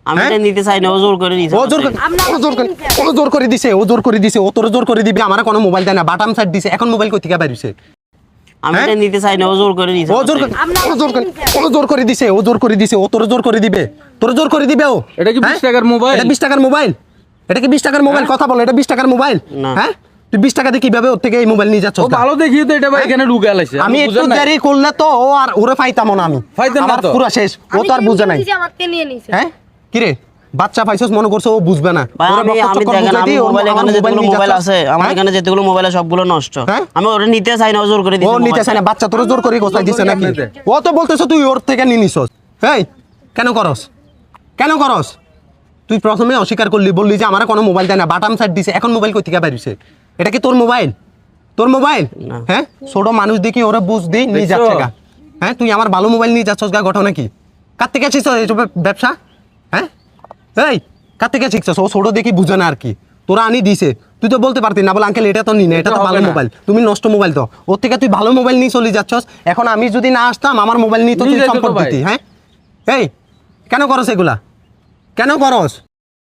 আমি এটা নিতে চাই না, ও জোর করে নিছে। ও জোর করে দিছে, ও তোর জোর করে দিবে। আমার কোনো মোবাইল দেয় না, বাটাম সাইড দিছে। এখন মোবাইল কই থেকে বাইরিছে? আমি এটা নিতে চাই না, ও জোর করে নিছে। ও জোর করে দিছে, ও তোর জোর করে দিবে। তোর জোর করে দিবে ও। এটা কি 20 টাকার মোবাইল? এটা 20 টাকার মোবাইল? এটা কি 20 টাকার মোবাইল? কথা বল, এটা 20 টাকার মোবাইল? না। হ্যাঁ, তুই 20 টাকা দিয়ে কিভাবে ওর থেকে এই মোবাইল নিয়ে যাচ্ছ? ও ভালো দেখিয়ে তো এটা ভাই এখানে ঢুকে আলাইছে। আমি একটু দেরি করলে তো ও আর ওরে পাইতাম না। আমি পাইতেন না আমার তো। পুরো শেষ। ও তো আর বুঝে নাই। হ্যাঁ কি রে, বাচ্চা পাইছস মনে করছো ও বুঝবে না? ভাই ওরে আমি বকচক করে দেখেন, বুঝাই আমি দিই, ওর মোবাইল এখানে যেগুলো নিয়ে মোবাইল যাচ্ছস। আছে, আমার হ্যাঁ? এখানে যেগুলো মোবাইল আছে সবগুলো নষ্ট। হ্যাঁ? আমি ওরে নিতে চাই না, ও জোর করে ও দিছে। নিতে চায় না, বাচ্চা তোর জোর করে কোথায় দিছে নাকি? ও তো বলতেছ তুই ওর থেকে নিয়ে নিছস। এই কেন করস? তুই প্রথমে অস্বীকার করলি, বললি যে আমার কোনো মোবাইল দেয় না, বাটাম সাইড দিছে। এখন মোবাইল কই থেকে বাইরিছে? এটা কি তোর মোবাইল? না। হ্যাঁ, ছোট মানুষ দেখি ওরা বুঝ দি নিয়ে যাচ্ছে গা। হ্যাঁ, তুই আমার ভালো মোবাইল নিয়ে যাচ্ছস গা, ঘটনা কি? কার থেকে শিখছস এইসব ব্যবসা? হ্যাঁ, এই কার থেকে শিখছস? ও ছোট দেখি বুঝে না আর কি। তোরা আনি দিছে, তুই তো বলতে পারতি না, বল আঙ্কেল এটা তো নি না, এটা তো ভালো মোবাইল, তুমি নষ্ট মোবাইল তো। ওর থেকে তুই ভালো মোবাইল নিয়ে চলে যাচ্ছস। এখন আমি যদি না আসতাম, আমার মোবাইল নিয়ে তো তুই সম্পদ দিতি। হ্যাঁ, এই কেন করস এগুলা? কেন করস?